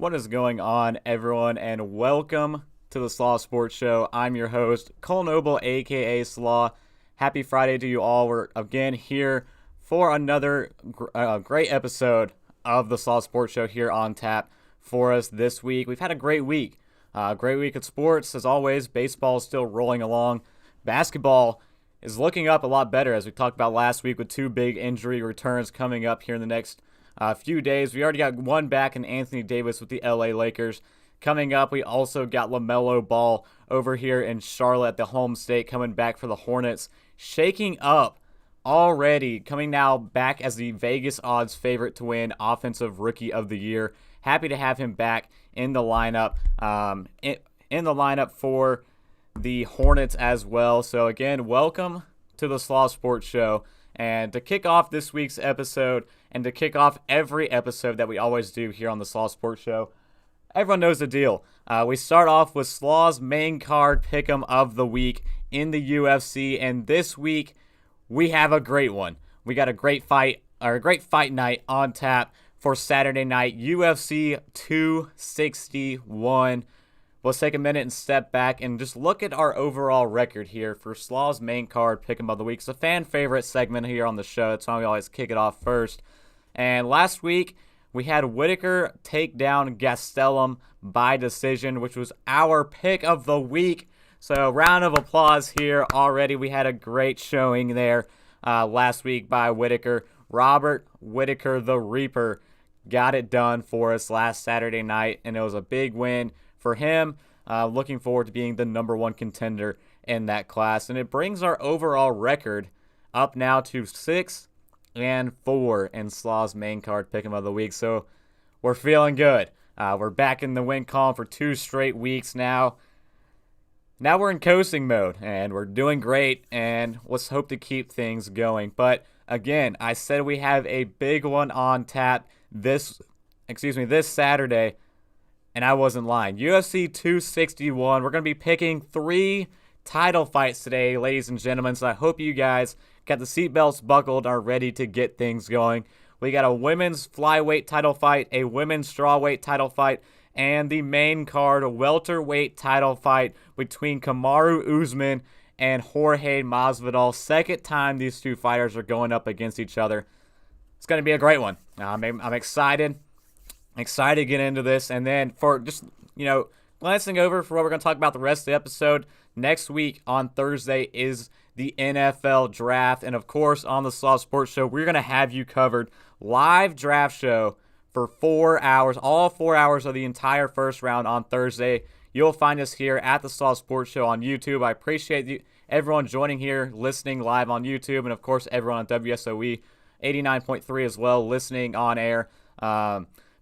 What is going on, everyone, and welcome to the Slaw Sports Show. I'm your host, Cole Noble, aka Slaw. Happy Friday to you all. We're again here for another great episode of the Slaw Sports Show here on tap for us this week. We've had a great week. Great week of sports, as always. Baseball is still rolling along. Basketball is looking up a lot better, as we talked about last week, with two big injury returns coming up here in the next few days. We already got one back in Anthony Davis with the LA Lakers. Coming up, we also got LaMelo Ball over here in Charlotte at the home state, coming back for the Hornets, shaking up already, coming now back as the Vegas odds favorite to win Offensive Rookie of the Year. Happy to have him back in the lineup, in the lineup for the Hornets as well. So again, welcome to the Slaw Sports Show. And to kick off this week's episode, and to kick off every episode that we always do here on the Slaw Sports Show, everyone knows the deal. We start off with Slaw's main card pick'em of the week in the UFC, and this week we have a great one. We got a great fight night on tap for Saturday night, UFC 261. Let's take a minute and step back and just look at our overall record here for Slaw's main card pick'em of the week. It's a fan favorite segment here on the show. That's why we always kick it off first. And last week, we had Whitaker take down Gastelum by decision, which was our pick of the week. So round of applause here already. We had a great showing there last week by Whitaker. Robert Whitaker, the Reaper, got it done for us last Saturday night, and it was a big win for him. Looking forward to being the number one contender in that class. And it brings our overall record up now to 6-4 in Slaw's main card pick'em of the week. So we're feeling good. We're back in the win column for 2 straight weeks now. Now we're in coasting mode, and we're doing great, and let's hope to keep things going. But again, I said we have a big one on tap this Saturday. And I wasn't lying. UFC 261. We're going to be picking 3 title fights today, ladies and gentlemen. So I hope you guys got the seatbelts buckled, are ready to get things going. We got a women's flyweight title fight, a women's strawweight title fight, and the main card, a welterweight title fight between Kamaru Uzman and Jorge Masvidal. Second time these two fighters are going up against each other. It's going to be a great one. I'm excited. Excited to get into this. And then for just, glancing over for what we're going to talk about the rest of the episode, next week on Thursday is the NFL draft. And of course, on the Slaw Sports Show, we're going to have you covered. Live draft show for 4 hours, all 4 hours of the entire first round on Thursday. You'll find us here at the Slaw Sports Show on YouTube. I appreciate everyone joining here, listening live on YouTube, and of course, everyone on WSOE 89.3 as well, listening on air.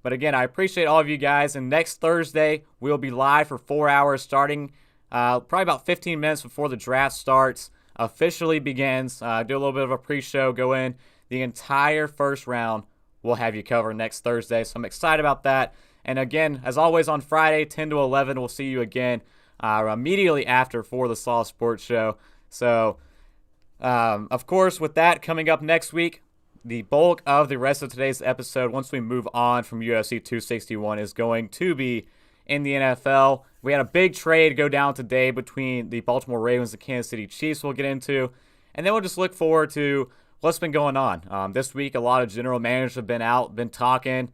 But again, I appreciate all of you guys. And next Thursday, we'll be live for 4 hours, starting probably about 15 minutes before the draft starts, officially begins. Do a little bit of a pre-show, go in. The entire first round we'll have you covered next Thursday. So I'm excited about that. And again, as always, on Friday, 10 to 11, we'll see you again immediately after for the Slaw Sports Show. So, of course, with that coming up next week, the bulk of the rest of today's episode, once we move on from UFC 261, is going to be in the NFL. We had a big trade go down today between the Baltimore Ravens and the Kansas City Chiefs we'll get into. And then we'll just look forward to what's been going on. This week, a lot of general managers have been out, been talking,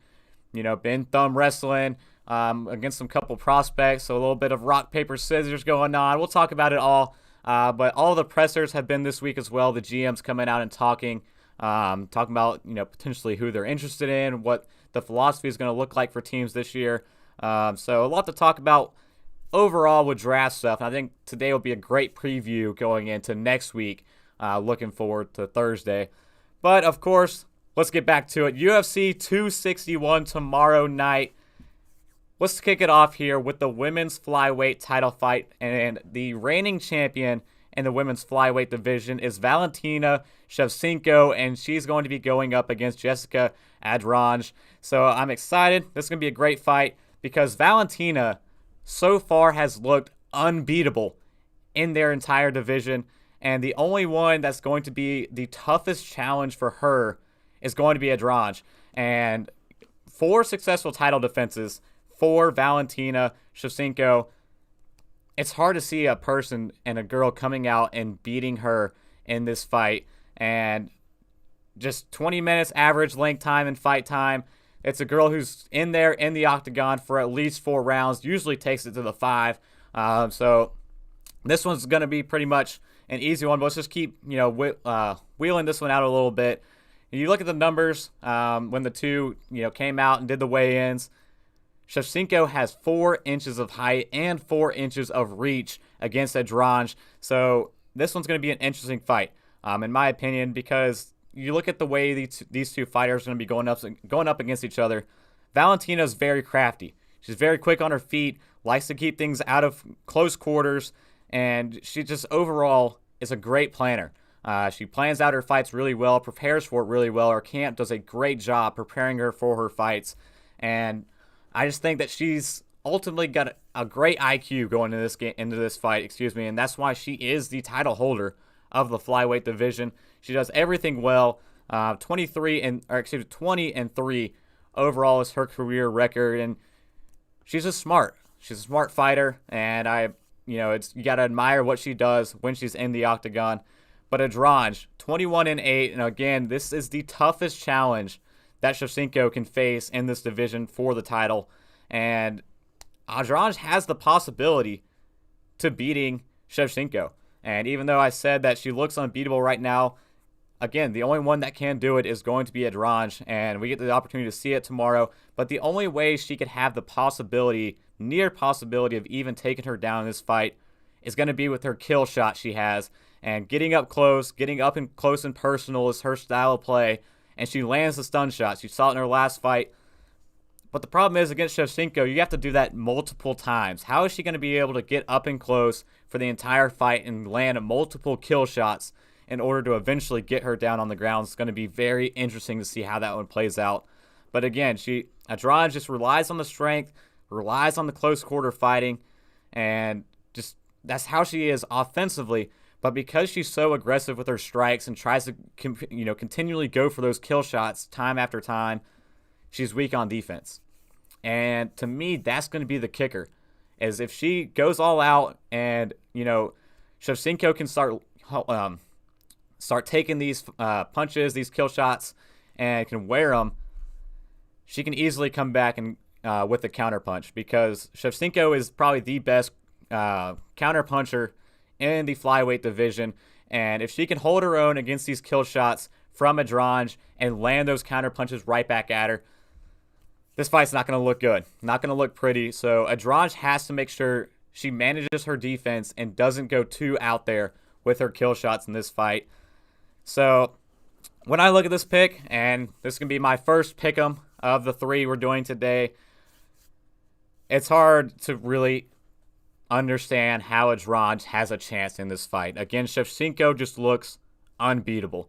been thumb wrestling against some couple prospects. So a little bit of rock, paper, scissors going on. We'll talk about it all. But all the pressers have been this week as well. The GMs coming out and talking about, potentially who they're interested in, what the philosophy is going to look like for teams this year. So a lot to talk about overall with draft stuff. And I think today will be a great preview going into next week. Looking forward to Thursday. But, of course, let's get back to it. UFC 261 tomorrow night. Let's kick it off here with the women's flyweight title fight. And the reigning champion in the women's flyweight division is Valentina Shevchenko, and she's going to be going up against Jessica Andrade. So I'm excited. This is going to be a great fight because Valentina so far has looked unbeatable in their entire division, and the only one that's going to be the toughest challenge for her is going to be Andrade. And 4 successful title defenses, for Valentina Shevchenko. It's hard to see a person and a girl coming out and beating her in this fight. And just 20 minutes average length time and fight time. It's a girl who's in there in the octagon for at least 4 rounds, usually takes it to the 5. So this one's going to be pretty much an easy one, but let's just keep wheeling this one out a little bit. You look at the numbers when the two came out and did the weigh-ins. Shevchenko has 4 inches of height and 4 inches of reach against Adrange. So this one's going to be an interesting fight, in my opinion, because you look at the way these two fighters are going to be going up against each other. Valentina's very crafty. She's very quick on her feet, likes to keep things out of close quarters, and she just overall is a great planner. She plans out her fights really well, prepares for it really well. Her camp does a great job preparing her for her fights, and I just think that she's ultimately got a great IQ going into this fight, and that's why she is the title holder of the flyweight division. She does everything well. 20 and 3 overall is her career record, and she's a smart fighter, and you got to admire what she does when she's in the octagon. But Adrange, 21 and 8, and again, this is the toughest challenge that Shevchenko can face in this division for the title, and Adrange has the possibility to beating Shevchenko. And even though I said that she looks unbeatable right now, again, the only one that can do it is going to be Adrange, and we get the opportunity to see it tomorrow. But the only way she could have the near possibility of even taking her down in this fight is going to be with her kill shot she has. And getting up close and personal is her style of play. And she lands the stun shots. You saw it in her last fight. But the problem is, against Shevchenko, you have to do that multiple times. How is she going to be able to get up and close for the entire fight and land multiple kill shots in order to eventually get her down on the ground? It's going to be very interesting to see how that one plays out. But again, Adrange just relies on the strength, relies on the close quarter fighting, and just that's how she is offensively. But because she's so aggressive with her strikes and tries to continually go for those kill shots time after time, she's weak on defense. And to me, that's going to be the kicker, is if she goes all out and, Shevchenko can start taking these punches, these kill shots, and can wear them, she can easily come back and with a counter punch, because Shevchenko is probably the best counter puncher in the flyweight division. And if she can hold her own against these kill shots from Adrange and land those counter punches right back at her, this fight's not going to look good, not going to look pretty. So Adrange has to make sure she manages her defense and doesn't go too out there with her kill shots in this fight. So when I look at this pick, and this can be my first pick'em of the 3 we're doing today, it's hard to really understand how Adrange has a chance in this fight. Again, Shevchenko just looks unbeatable.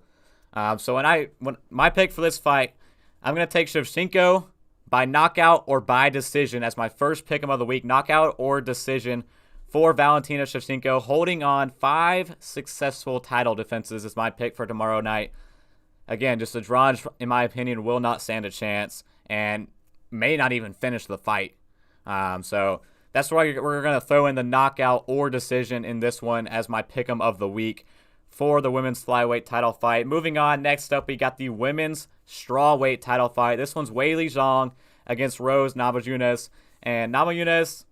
So when my pick for this fight, I'm going to take Shevchenko by knockout or by decision as my first pick'em of the week. Knockout or decision for Valentina Shevchenko, holding on 5 successful title defenses is my pick for tomorrow night. Again, just Adrange, in my opinion, will not stand a chance and may not even finish the fight. So that's why we're going to throw in the knockout or decision in this one as my pick'em of the week for the women's flyweight title fight. Moving on, next up, we got the women's strawweight title fight. This one's Weili Zhang against Rose Namajunas. And Namajunas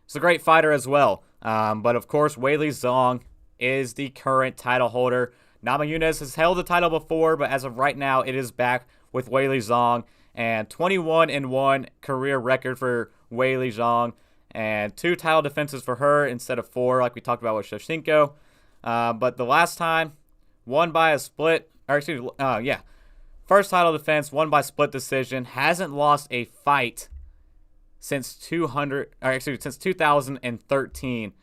is a great fighter as well. But of course, Weili Zhang is the current title holder. Namajunas has held the title before, but as of right now, it is back with Weili Zhang. And 21-1 career record for Weili Zhang. And 2 title defenses for her instead of 4, like we talked about with Shevchenko. But the last time, won by a split, first title defense, won by split decision, hasn't lost a fight since 2013.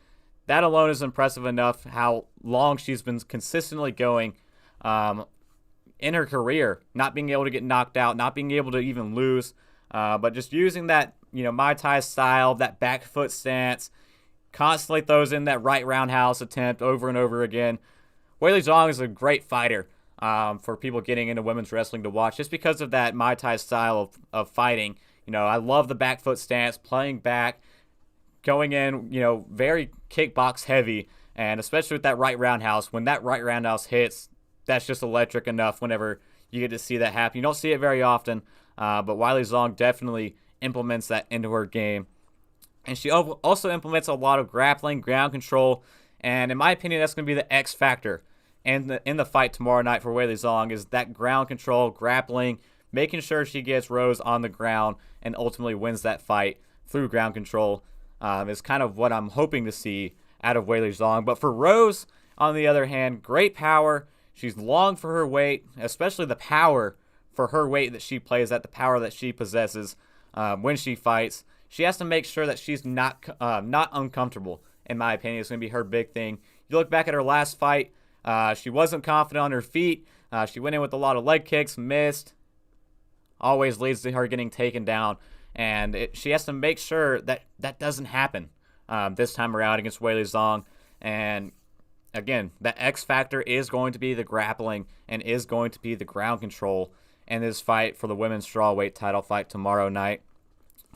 That alone is impressive enough how long she's been consistently going in her career, not being able to get knocked out, not being able to even lose, but just using that, Muay Thai style, that back foot stance, constantly throws in that right roundhouse attempt over and over again. Weili Zhang is a great fighter for people getting into women's wrestling to watch, just because of that Muay Thai style of fighting. I love the back foot stance, playing back, going in, very kickbox heavy, and especially with that right roundhouse. When that right roundhouse hits, that's just electric enough whenever you get to see that happen. You don't see it very often, but Weili Zhang definitely implements that into her game. And she also implements a lot of grappling, ground control, and in my opinion, that's going to be the X factor in the fight tomorrow night for Weili Zhang, is that ground control, grappling, making sure she gets Rose on the ground and ultimately wins that fight through ground control is kind of what I'm hoping to see out of Weili Zhang. But for Rose, on the other hand, great power. She's long for her weight, especially the power for her weight that she plays at, the power that she possesses when she fights. She has to make sure that she's not uncomfortable, in my opinion. It's going to be her big thing. You look back at her last fight, she wasn't confident on her feet. She went in with a lot of leg kicks, missed. Always leads to her getting taken down. And she has to make sure that that doesn't happen this time around against Weili Zhang. And again, that X factor is going to be the grappling and is going to be the ground control in this fight for the women's strawweight title fight tomorrow night.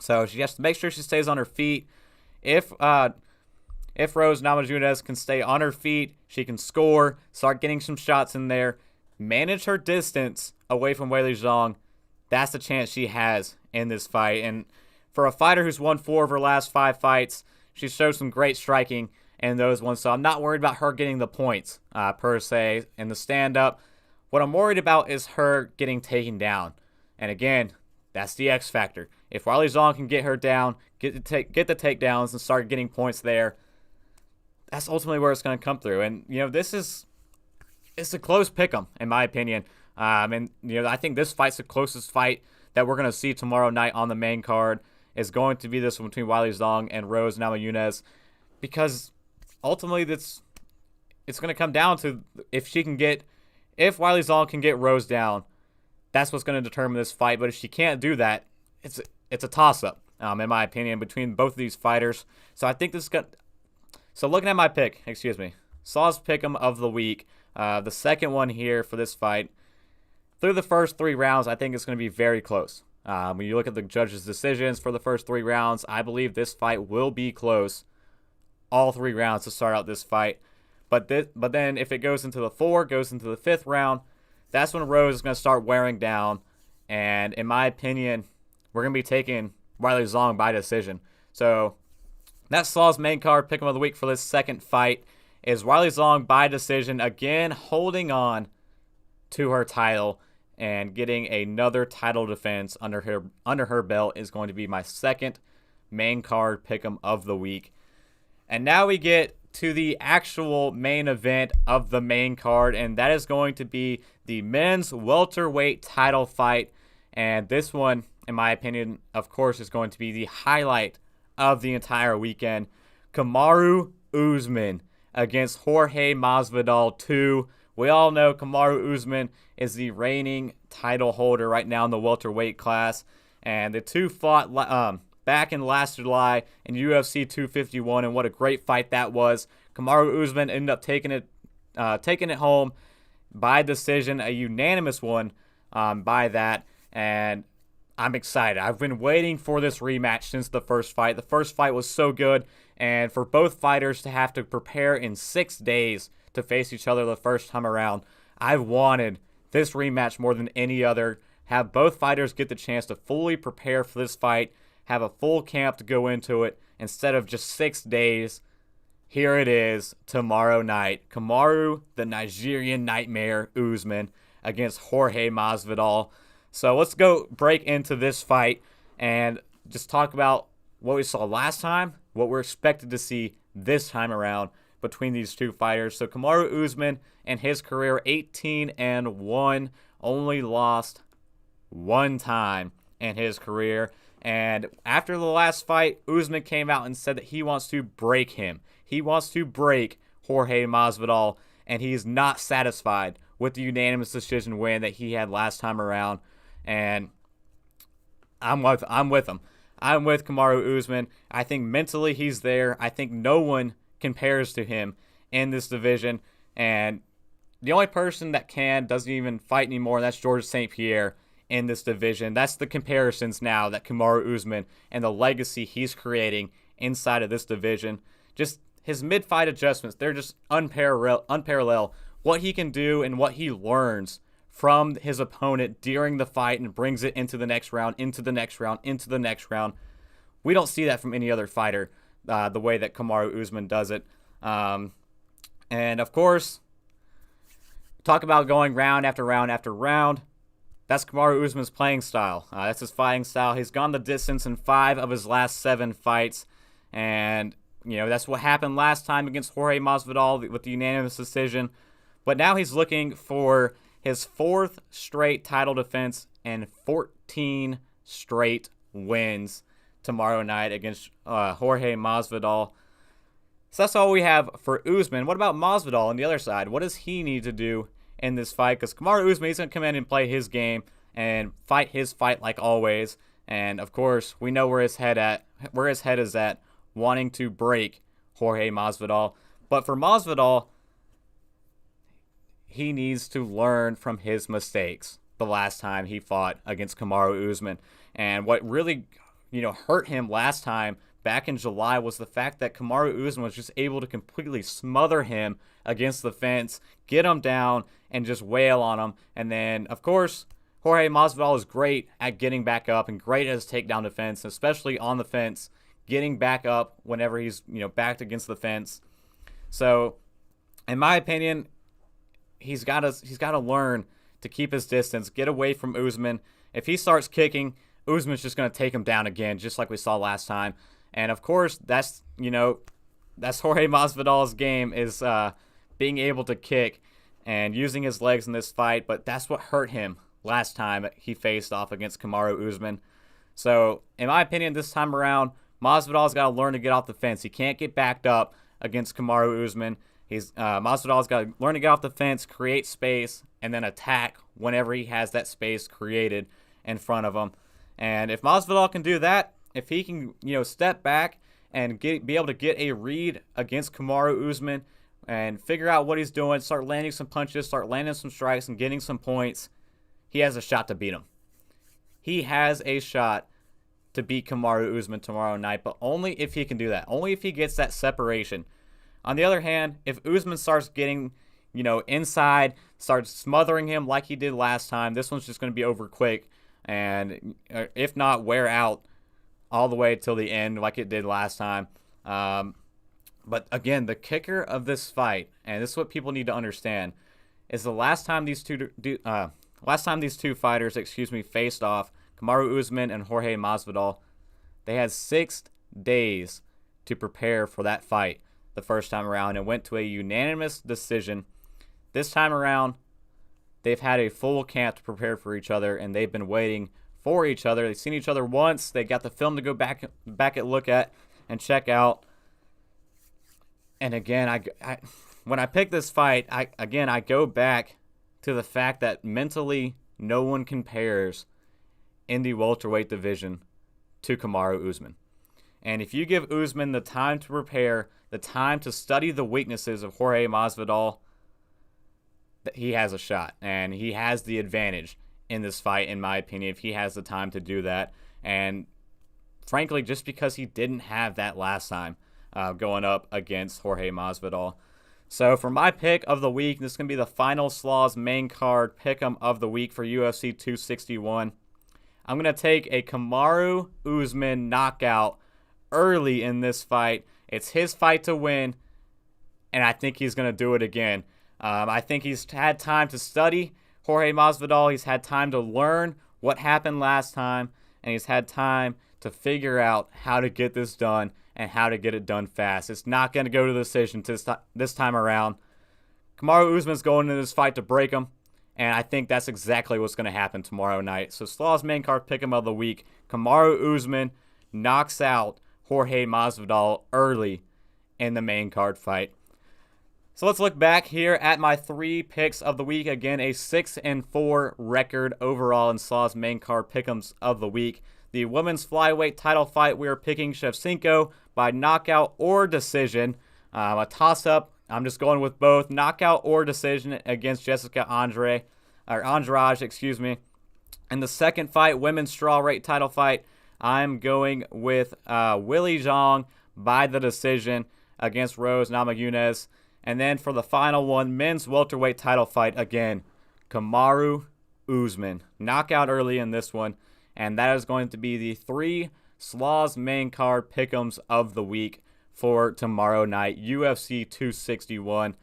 So she has to make sure she stays on her feet. If Rose Namajunas can stay on her feet, she can score, start getting some shots in there, manage her distance away from Weili Zhang. That's the chance she has in this fight. And for a fighter who's won 4 of her last 5 fights, she showed some great striking in those ones. So I'm not worried about her getting the points per se in the stand-up. What I'm worried about is her getting taken down. And again, that's the X factor. If Weili Zhang can get her down, get the takedowns and start getting points there, that's ultimately where it's going to come through. And, it's a close pick'em, in my opinion. I think this fight's the closest fight that we're going to see tomorrow night on the main card is going to be this one between Weili Zhang and Rose Namajunas, because ultimately it's going to come down to if Weili Zhang can get Rose down, that's what's going to determine this fight. But if she can't do that, it's a toss-up, in my opinion, between both of these fighters. So I think this is going to... So looking at my pick, Slaw's pick'em of the week, the second one here for this fight, through the first 3 rounds, I think it's going to be very close. When you look at the judges' decisions for the first 3 rounds, I believe this fight will be close all 3 rounds to start out this fight. But then if it goes into the 5th round, that's when Rose is going to start wearing down. And in my opinion, we're going to be taking Weili Zhang by decision. So that's Slaw's main card pick'em of the week for this second fight is Weili Zhang by decision, again holding on to her title and getting another title defense under her belt is going to be my second main card pick'em of the week. And now we get to the actual main event of the main card, and that is going to be the men's welterweight title fight. And this one, in my opinion, of course, is going to be the highlight of the entire weekend. Kamaru Oozman against Jorge Masvidal 2. We all know Kamaru Uzman is the reigning title holder right now in the welterweight class. And the two fought back in last July in UFC 251, and what a great fight that was. Kamaru Uzman ended up taking it home by decision, a unanimous one by that. And I'm excited. I've been waiting for this rematch since the first fight. The first fight was so good, and for both fighters to have to prepare in 6 days to face each other the first time around, I've wanted this rematch more than any other. Have both fighters get the chance to fully prepare for this fight, have a full camp to go into it instead of just 6 days. Here it is tomorrow night. Kamaru, the Nigerian Nightmare Oozman, against Jorge Masvidal. So let's go break into this fight and just talk about what we saw last time, what we're expected to see this time around between these two fighters. So Kamaru Oozman in his career, 18-1, only lost 1 time in his career. And after the last fight, Oozman came out and said that he wants to break him. He wants to break Jorge Masvidal, and he's not satisfied with the unanimous decision win that he had last time around. And I'm with him. I'm with Kamaru Oozman. I think mentally he's there. I think no one compares to him in this division. And the only person that doesn't even fight anymore, and that's Georges St. Pierre in this division. That's the comparisons now that Kamaru Uzman and the legacy he's creating inside of this division. Just his mid-fight adjustments, they're just unparalleled. What he can do and what he learns from his opponent during the fight and brings it into the next round, into the next round, into the next round. We don't see that from any other fighter, the way that Kamaru Uzman does it. And of course, talk about going round after round after round. That's Kamaru Uzman's playing style. That's his fighting style. He's gone the distance in 5 of his last 7 fights. And, that's what happened last time against Jorge Masvidal with the unanimous decision. But now he's looking for his 4th straight title defense and 14 straight wins tomorrow night against Jorge Masvidal. So that's all we have for Oozman. What about Mazvidal on the other side? What does he need to do in this fight? Because Kamaru Uzman, he's going to come in and play his game and fight his fight like always. And of course, we know where his head is at, wanting to break Jorge Masvidal. But for Masvidal, he needs to learn from his mistakes the last time he fought against Kamaru Uzman. And what really, hurt him last time back in July was the fact that Kamaru Uzman was just able to completely smother him against the fence, get him down, and just wail on him. And then, of course, Jorge Masvidal is great at getting back up and great at his takedown defense, especially on the fence, getting back up whenever he's, backed against the fence. So, in my opinion, he's got to learn to keep his distance, get away from Oozman. If he starts kicking, Oozman's just going to take him down again, just like we saw last time. And of course, that's Jorge Masvidal's game, is being able to kick and using his legs in this fight. But that's what hurt him last time he faced off against Kamaru Uzman. So, in my opinion, this time around, Masvidal's got to learn to get off the fence. He can't get backed up against Kamaru Uzman. Masvidal's got to learn to get off the fence, create space, and then attack whenever he has that space created in front of him. And if Masvidal can do that, if he can, step back and be able to get a read against Kamaru Uzman and figure out what he's doing, start landing some punches, start landing some strikes, and getting some points, he has a shot to beat him. He has a shot to beat Kamaru Uzman tomorrow night, but only if he can do that. Only if he gets that separation. On the other hand, if Oozman starts getting, inside, starts smothering him like he did last time, this one's just going to be over quick. And if not, wear out all the way till the end like it did last time. But again, the kicker of this fight, and this is what people need to understand, is the last time these two fighters, faced off, Kamaru Uzman and Jorge Masvidal, they had 6 days to prepare for that fight the first time around and went to a unanimous decision. This time around, they've had a full camp to prepare for each other, and they've been waiting for each other. They've seen each other once. They got the film to go back and look at and check out. And again, when I pick this fight, I go back to the fact that mentally no one compares in the welterweight division to Kamaru Uzman. And if you give Oozman the time to prepare, the time to study the weaknesses of Jorge Masvidal, he has a shot. And he has the advantage in this fight, in my opinion, if he has the time to do that. And frankly, just because he didn't have that last time going up against Jorge Masvidal. So for my pick of the week, this is going to be the Final Slaws main card pick'em of the week for UFC 261. I'm going to take a Kamaru Uzman knockout early in this fight. It's his fight to win, and I think he's going to do it again. I think he's had time to study Jorge Masvidal. He's had time to learn what happened last time, and he's had time to figure out how to get this done and how to get it done fast. It's not going to go to the decision this time around. Kamaru Uzman's going into this fight to break him, and I think that's exactly what's going to happen tomorrow night. So Slaw's main card pick'em of the week, Kamaru Uzman knocks out Jorge Masvidal early in the main card fight. So let's look back here at my 3 picks of the week. Again, a 6-4 record overall in Slaw's main card pick'ems of the week. The women's flyweight title fight, we are picking Shevchenko by knockout or decision. A toss-up. I'm just going with both knockout or decision against Andrade. In the second fight, women's strawweight title fight, I'm going with Willie Zhang by the decision against Rose Namajunas. And then for the final one, men's welterweight title fight, again, Kamaru, Oozman. Knockout early in this one. And that is going to be the 3 Slaws main card pick'ems of the week for tomorrow night, UFC 261.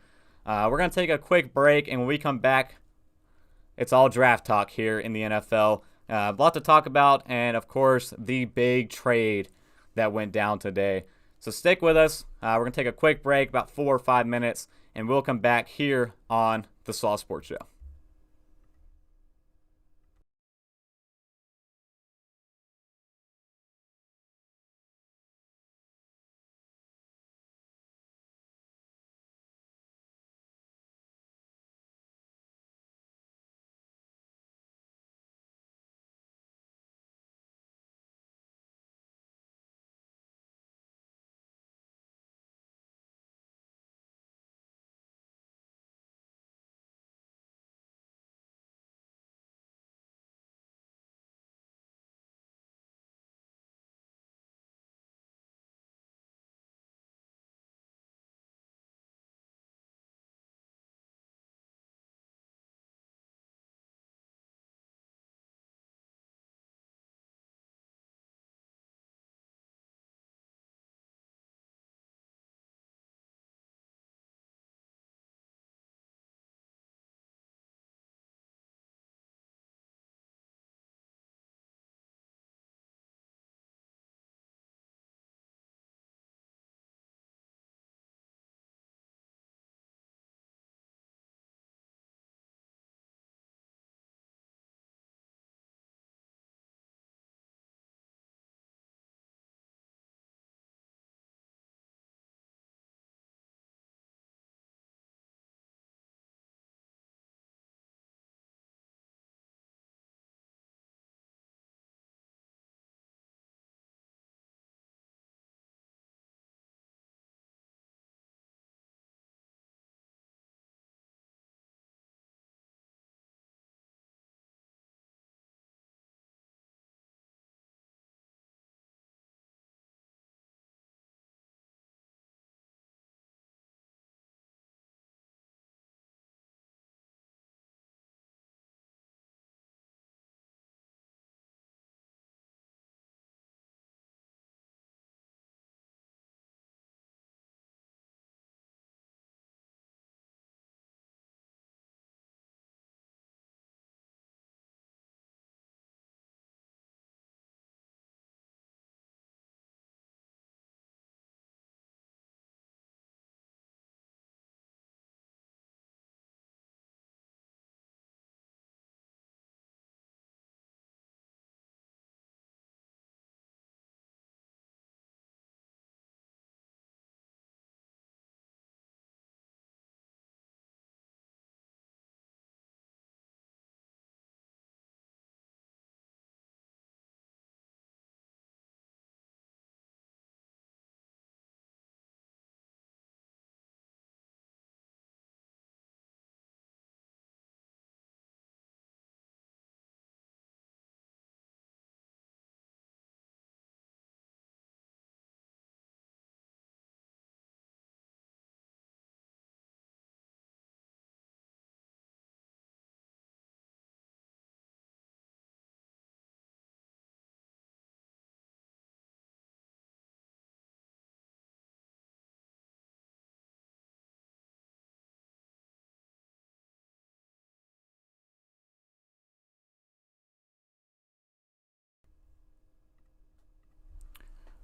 We're going to take a quick break, and when we come back, it's all draft talk here in the NFL. A lot to talk about, and of course, the big trade that went down today. So stick with us. We're going to take a quick break, about 4 or 5 minutes, and we'll come back here on the Slaw Sports Show.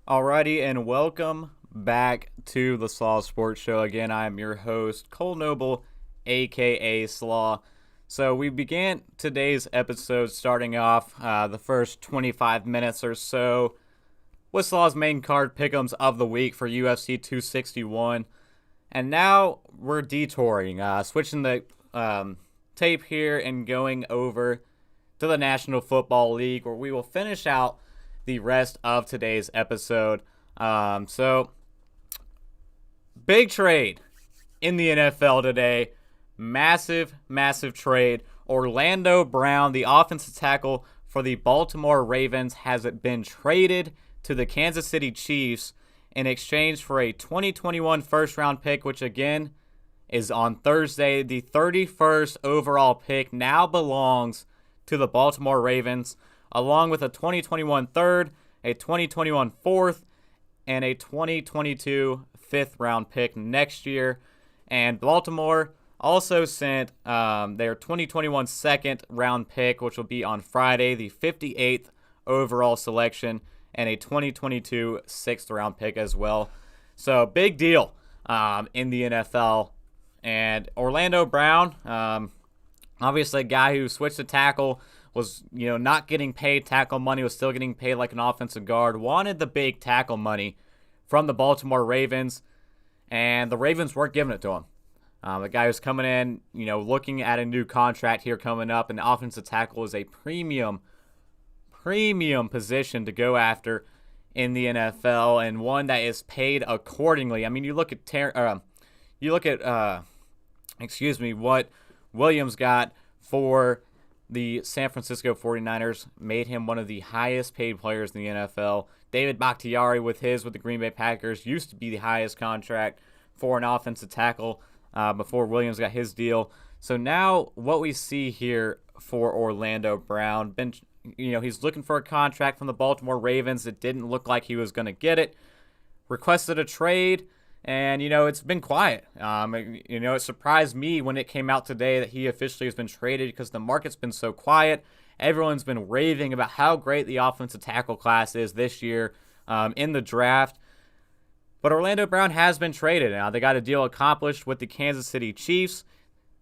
Alrighty, and welcome back to the Slaw Sports Show. Again, I am your host, Cole Noble, aka Slaw. So we began today's episode starting off the first 25 minutes or so with Slaw's main card pick'ems of the week for UFC 261. And now we're detouring, switching the tape here and going over to the National Football League, where we will finish out the rest of today's episode. So, big trade in the NFL today. Massive, massive trade. Orlando Brown, the offensive tackle for the Baltimore Ravens, has been traded to the Kansas City Chiefs in exchange for a 2021 first-round pick, which again is on Thursday. The 31st overall pick now belongs to the Baltimore Ravens, along with a 2021 third, a 2021 fourth, and a 2022 fifth-round pick next year. And Baltimore also sent their 2021 second-round pick, which will be on Friday, the 58th overall selection, and a 2022 sixth-round pick as well. So, big deal in the NFL. And Orlando Brown, obviously a guy who switched to tackle, was not getting paid tackle money, was still getting paid like an offensive guard, wanted the big tackle money from the Baltimore Ravens, and the Ravens weren't giving it to him. The guy who's coming in, looking at a new contract here coming up, and the offensive tackle is a premium position to go after in the NFL, and one that is paid accordingly. I mean, you look at what Williams got for the San Francisco 49ers, made him one of the highest paid players in the NFL. David Bakhtiari with the Green Bay Packers used to be the highest contract for an offensive tackle before Williams got his deal. So now what we see here for Orlando Brown, he's looking for a contract from the Baltimore Ravens. It didn't look like he was going to get it. Requested a trade. And, it's been quiet. It surprised me when it came out today that he officially has been traded because the market's been so quiet. Everyone's been raving about how great the offensive tackle class is this year in the draft. But Orlando Brown has been traded. Now, they got a deal accomplished with the Kansas City Chiefs.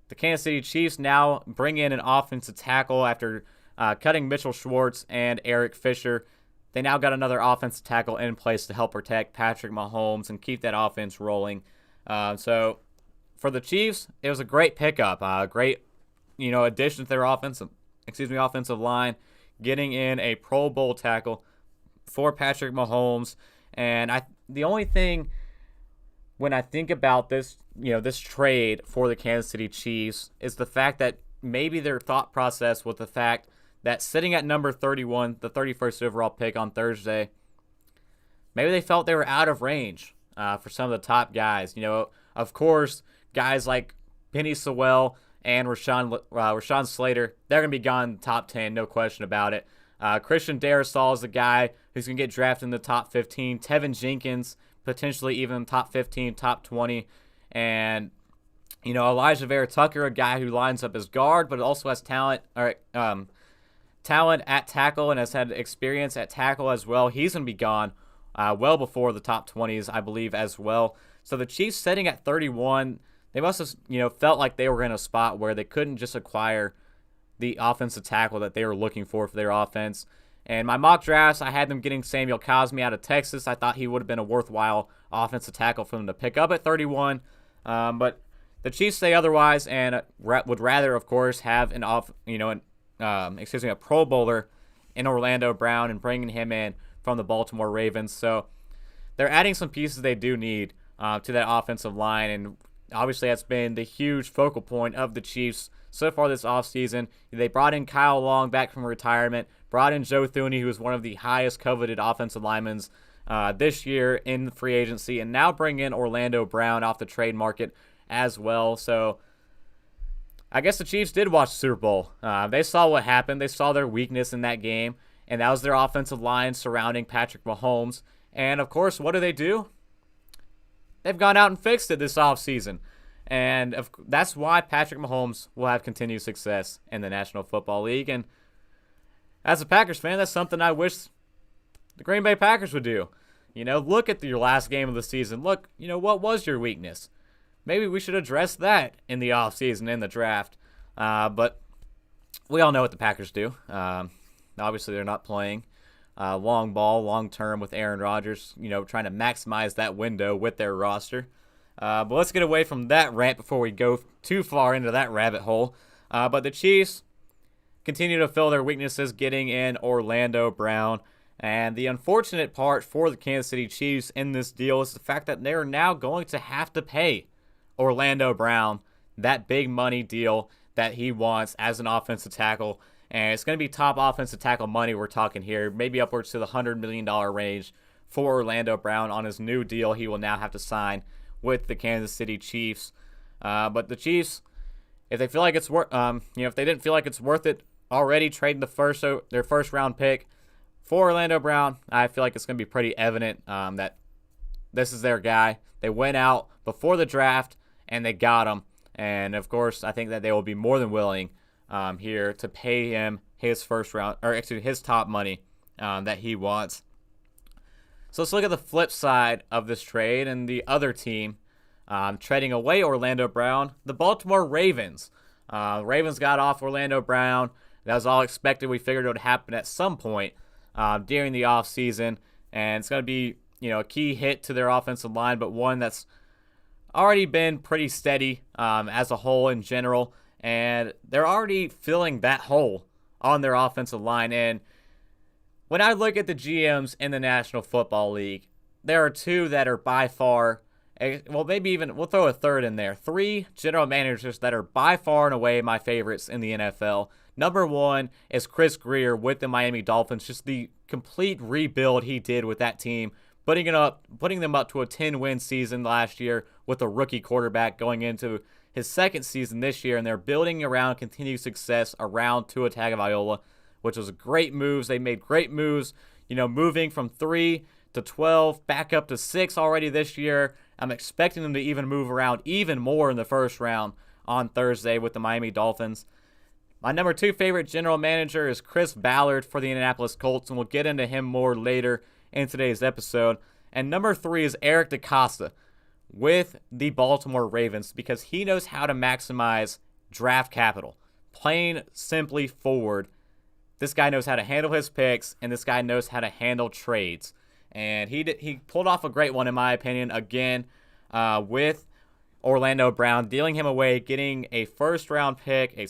The Kansas City Chiefs now bring in an offensive tackle after cutting Mitchell Schwartz and Eric Fisher. They now got another offensive tackle in place to help protect Patrick Mahomes and keep that offense rolling. So for the Chiefs, it was a great pickup, great addition to their offensive line, getting in a Pro Bowl tackle for Patrick Mahomes. And the only thing when I think about this, this trade for the Kansas City Chiefs is the fact that maybe their thought process with the fact that sitting at number 31, the 31st overall pick on Thursday, maybe they felt they were out of range for some of the top guys. Of course, guys like Penny Sewell and Rashawn Slater, they're going to be gone in the top 10, no question about it. Christian Darrisaw is the guy who's going to get drafted in the top 15. Tevin Jenkins, potentially even top 15, top 20. And, Elijah Vera Tucker, a guy who lines up as guard, but also has talent at tackle and has had experience at tackle as well. He's going to be gone well before the top 20s, I believe, as well. So the Chiefs sitting at 31, they must have, felt like they were in a spot where they couldn't just acquire the offensive tackle that they were looking for their offense. And my mock drafts, I had them getting Samuel Cosmi out of Texas. I thought he would have been a worthwhile offensive tackle for them to pick up at 31. But the Chiefs say otherwise and would rather, of course, have a Pro Bowler in Orlando Brown and bringing him in from the Baltimore Ravens. So they're adding some pieces they do need to that offensive line, and obviously that's been the huge focal point of the Chiefs so far this offseason. They brought in Kyle Long back from retirement, brought in Joe Thuney, who was one of the highest coveted offensive linemen this year in free agency, and now bring in Orlando Brown off the trade market as well. So I guess the Chiefs did watch the Super Bowl. They saw what happened. They saw their weakness in that game, and that was their offensive line surrounding Patrick Mahomes. And, of course, what do? They've gone out and fixed it this offseason. And that's why Patrick Mahomes will have continued success in the National Football League. And as a Packers fan, that's something I wish the Green Bay Packers would do. Look at your last game of the season. Look, what was your weakness? Maybe we should address that in the offseason, in the draft. But we all know what the Packers do. Obviously, they're not playing long ball, long term with Aaron Rodgers, trying to maximize that window with their roster. But let's get away from that rant before we go too far into that rabbit hole. But the Chiefs continue to fill their weaknesses, getting in Orlando Brown. And the unfortunate part for the Kansas City Chiefs in this deal is the fact that they're now going to have to pay Orlando Brown that big money deal that he wants as an offensive tackle. And it's going to be top offensive tackle money we're talking here, maybe upwards to the $100 million range for Orlando Brown on his new deal he will now have to sign with the Kansas City Chiefs. But the Chiefs, if they feel like it's worth, if they didn't feel like it's worth it already trading their first round pick for Orlando Brown, I feel like it's going to be pretty evident that this is their guy. They went out before the draft and they got him. And of course, I think that they will be more than willing here to pay him his his top money that he wants. So let's look at the flip side of this trade and the other team trading away Orlando Brown, the Baltimore Ravens. Ravens got off Orlando Brown. That was all expected. We figured it would happen at some point during the offseason. And it's going to be, a key hit to their offensive line, but one that's already been pretty steady as a whole in general. And they're already filling that hole on their offensive line. And when I look at the GMs in the National Football League, there are two that are by far, maybe even, we'll throw a third in there. 3 general managers that are by far and away my favorites in the NFL. Number 1 is Chris Grier with the Miami Dolphins. Just the complete rebuild he did with that team, putting them up to a 10-win season last year with a rookie quarterback going into his second season this year, and they're building around continued success around Tua Tagovailoa, which was great moves. They made great moves, moving from 3 to 12, back up to 6 already this year. I'm expecting them to even move around even more in the first round on Thursday with the Miami Dolphins. My number 2 favorite general manager is Chris Ballard for the Indianapolis Colts, and we'll get into him more later in today's episode. And number 3 is Eric DeCosta with the Baltimore Ravens, because he knows how to maximize draft capital. Plain simply forward, this guy knows how to handle his picks, and this guy knows how to handle trades. And he pulled off a great one, in my opinion, again, with Orlando Brown, dealing him away, getting a first-round pick, a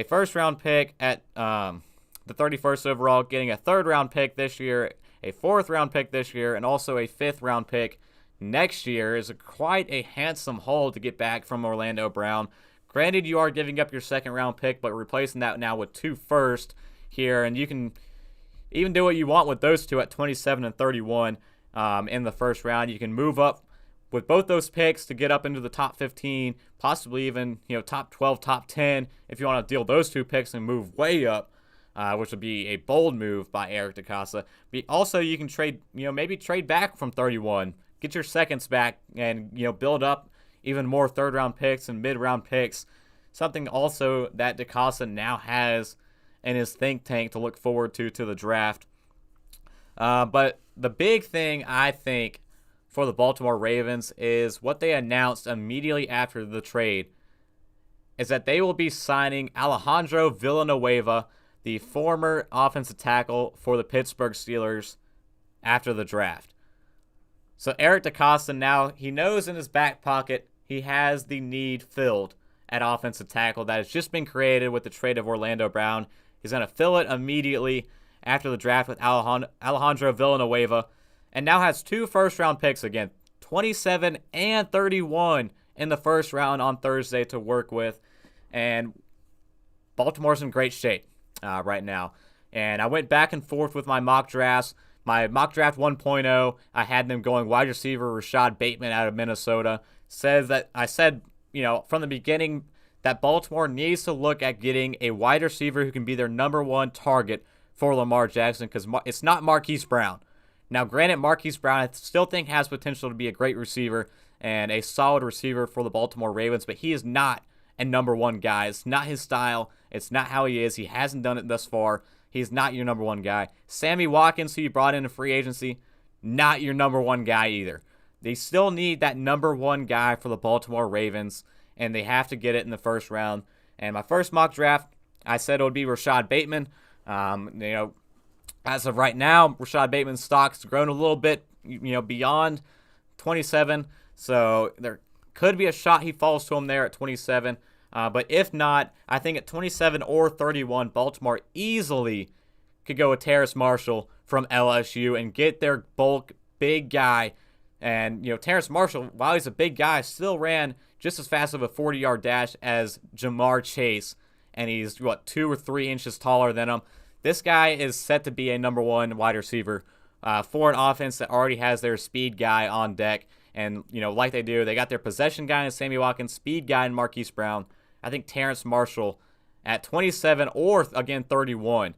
first-round pick at the 31st overall, getting a third-round pick this year, a fourth-round pick this year, and also a fifth-round pick next year. Is quite a handsome haul to get back from Orlando Brown. Granted, you are giving up your second-round pick, but replacing that now with 2 first here, and you can even do what you want with those two at 27 and 31 in the first round. You can move up with both those picks to get up into the top 15, possibly even top 12, top 10 if you want to deal those 2 picks and move way up, which would be a bold move by Eric DeCosta. But also, you can trade, maybe trade back from 31, get your seconds back, and build up even more third-round picks and mid-round picks. Something also that DeCosta now has in his think tank to look forward to the draft. But the big thing, I think, for the Baltimore Ravens is what they announced immediately after the trade, is that they will be signing Alejandro Villanueva, the former offensive tackle for the Pittsburgh Steelers, after the draft. So Eric DeCosta now, he knows in his back pocket he has the need filled at offensive tackle that has just been created with the trade of Orlando Brown. He's going to fill it immediately after the draft with Alejandro Villanueva, and now has 2 first-round picks again, 27 and 31 in the first round on Thursday to work with. And Baltimore's in great shape right now. And I went back and forth with my mock drafts. My mock draft 1.0, I had them going wide receiver Rashad Bateman out of Minnesota. I said, from the beginning that Baltimore needs to look at getting a wide receiver who can be their number 1 target for Lamar Jackson, because it's not Marquise Brown. Now, granted, Marquise Brown I still think has potential to be a great receiver and a solid receiver for the Baltimore Ravens, but he is not a number 1 guy. It's not his style. It's not how he is. He hasn't done it thus far. He's not your number 1 guy. Sammy Watkins, who you brought in free agency, not your number 1 guy either. They still need that number 1 guy for the Baltimore Ravens, and they have to get it in the first round. And my first mock draft, I said it would be Rashad Bateman. As of right now, Rashad Bateman's stock's grown a little bit, beyond 27. So there could be a shot he falls to him there at 27. But if not, I think at 27 or 31, Baltimore easily could go with Terrace Marshall from LSU and get their bulk big guy. And, Terrace Marshall, while he's a big guy, still ran, just as fast of a 40-yard dash as Jamar Chase, and he's, 2 or 3 inches taller than him. This guy is set to be a number 1 wide receiver for an offense that already has their speed guy on deck. And, like they do, they got their possession guy in Sammy Watkins, speed guy in Marquise Brown. I think Terrace Marshall at 27 or, again, 31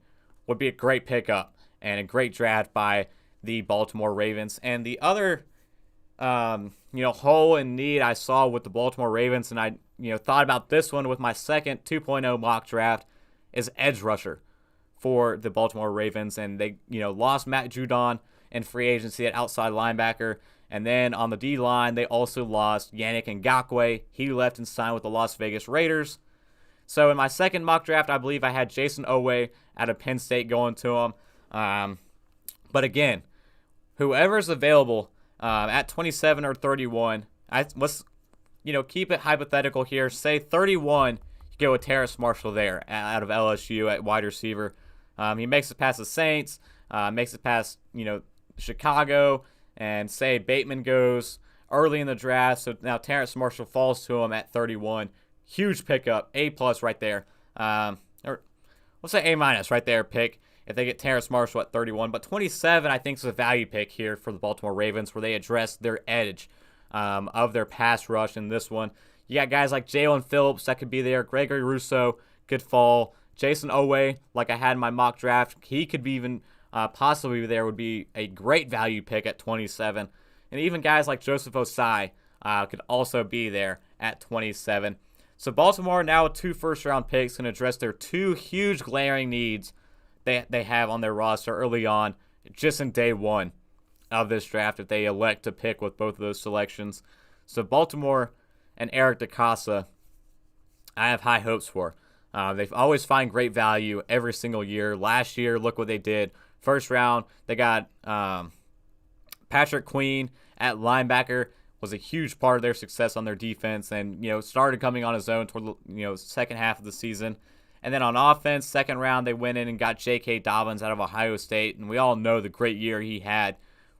would be a great pickup and a great draft by the Baltimore Ravens. And the other, hole in need I saw with the Baltimore Ravens, and I, thought about this one with my second 2.0 mock draft, is edge rusher for the Baltimore Ravens. And they, lost Matt Judon in free agency at outside linebacker. And then on the D-line, they also lost Yannick Ngakoue. He left and signed with the Las Vegas Raiders. So in my second mock draft, I believe I had Jason Owe out of Penn State going to him. But again, whoever's available at 27 or 31, let's keep it hypothetical here. Say 31, you go with Terrace Marshall there out of LSU at wide receiver. He makes it past the Saints, makes it past Chicago, and say Bateman goes early in the draft. So now Terrace Marshall falls to him at 31. Huge pickup, A+ right there. Or we'll say A- right there pick if they get Terrace Marshall at 31. But 27, I think, is a value pick here for the Baltimore Ravens, where they address their edge of their pass rush in this one. You got guys like Jalen Phillips that could be there. Gregory Rousseau could fall. Jason Owe, like I had in my mock draft, he could be even possibly there, would be a great value pick at 27. And even guys like Joseph Osai could also be there at 27. So Baltimore now with 2 first-round picks can address their 2 huge glaring needs they have on their roster early on, just in day 1 of this draft, if they elect to pick with both of those selections. So Baltimore and Eric DeCosta, I have high hopes for. They've always find great value every single year. Last year, look what they did. First round, they got Patrick Queen at linebacker, was a huge part of their success on their defense, and started coming on his own toward second half of the season. And then on offense, second round, they went in and got J.K. Dobbins out of Ohio State, and we all know the great year he had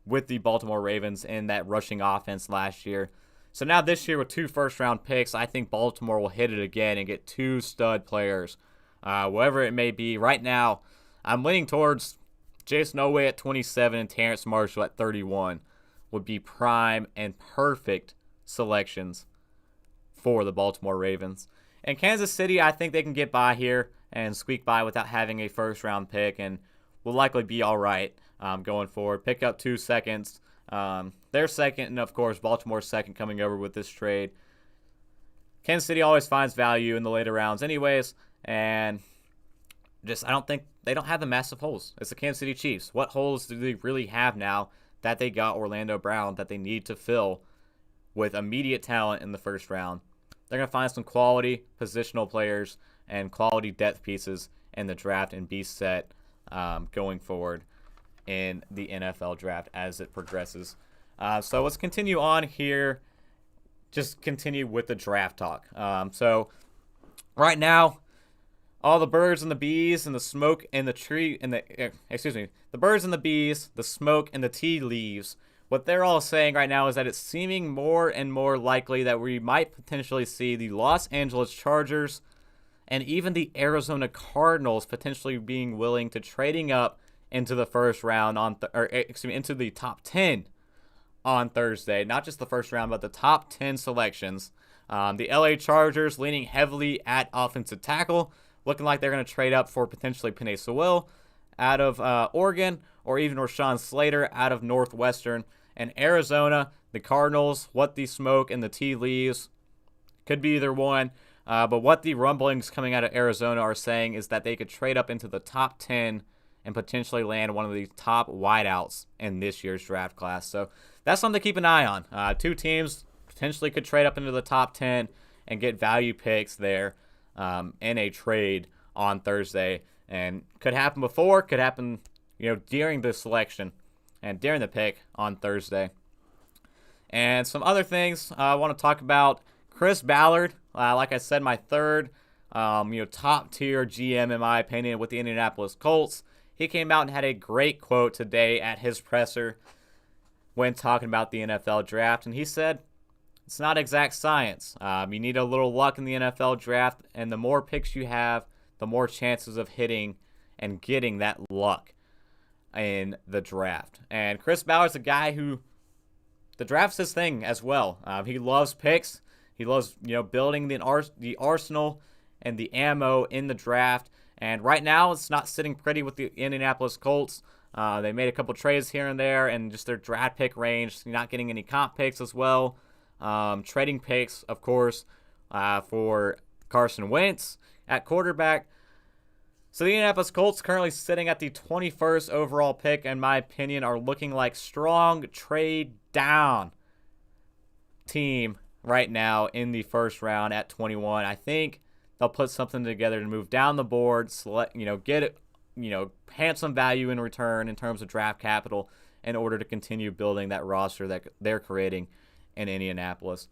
with the Baltimore Ravens in that rushing offense last year. So now this year with 2 first-round picks, I think Baltimore will hit it again and get 2 stud players, whatever it may be. Right now, I'm leaning towards Jason Owe at 27 and Terrace Marshall at 31 would be prime and perfect selections for the Baltimore Ravens. And Kansas City, I think they can get by here and squeak by without having a first-round pick, and will likely be all right going forward. Pick up 2 seconds. Their second, and of course Baltimore's second coming over with this trade. Kansas City always finds value in the later rounds anyways, and I don't think they don't have the massive holes. It's the Kansas City Chiefs. What holes do they really have now that they got Orlando Brown that they need to fill with immediate talent in the first round? They're going to find some quality positional players and quality depth pieces in the draft and be set going forward in the NFL draft as it progresses. So let's continue on here. Just continue with the draft talk. So right now, all the birds and the bees and the smoke and the tree and the birds and the bees, the smoke and the tea leaves. What they're all saying right now is that it's seeming more and more likely that we might potentially see the Los Angeles Chargers and even the Arizona Cardinals potentially being willing to trading up into the first round into the top 10 on Thursday. Not just the first round, but the top 10 selections. The LA Chargers leaning heavily at offensive tackle, looking like they're going to trade up for potentially Penei Sewell out of Oregon, or even Rashawn Slater out of Northwestern. And Arizona, the Cardinals, what the smoke and the tea leaves, could be either one. But what the rumblings coming out of Arizona are saying is that they could trade up into the top 10 and potentially land one of the top wideouts in this year's draft class. So that's something to keep an eye on. 2 teams potentially could trade up into the top 10 and get value picks there in a trade on Thursday. And could happen before, could happen during the selection and during the pick on Thursday. And some other things I want to talk about. Chris Ballard, like I said, my third top tier GM in my opinion with the Indianapolis Colts. He came out and had a great quote today at his presser when talking about the NFL draft, and he said, It's not exact science. You need a little luck in the NFL draft, and the more picks you have, the more chances of hitting and getting that luck in the draft. And Chris Ballard's a guy who the draft's his thing as well. He loves picks. He loves building the arsenal and the ammo in the draft. And right now, it's not sitting pretty with the Indianapolis Colts. They made a couple trades here and there, and just their draft pick range. Not getting any comp picks as well. Trading picks, of course, for Carson Wentz at quarterback. So the Indianapolis Colts currently sitting at the 21st overall pick, in my opinion, are looking like strong trade down team right now in the first round at 21. I think they'll put something together to move down the board, select, get handsome value in return in terms of draft capital in order to continue building that roster that they're creating in Indianapolis.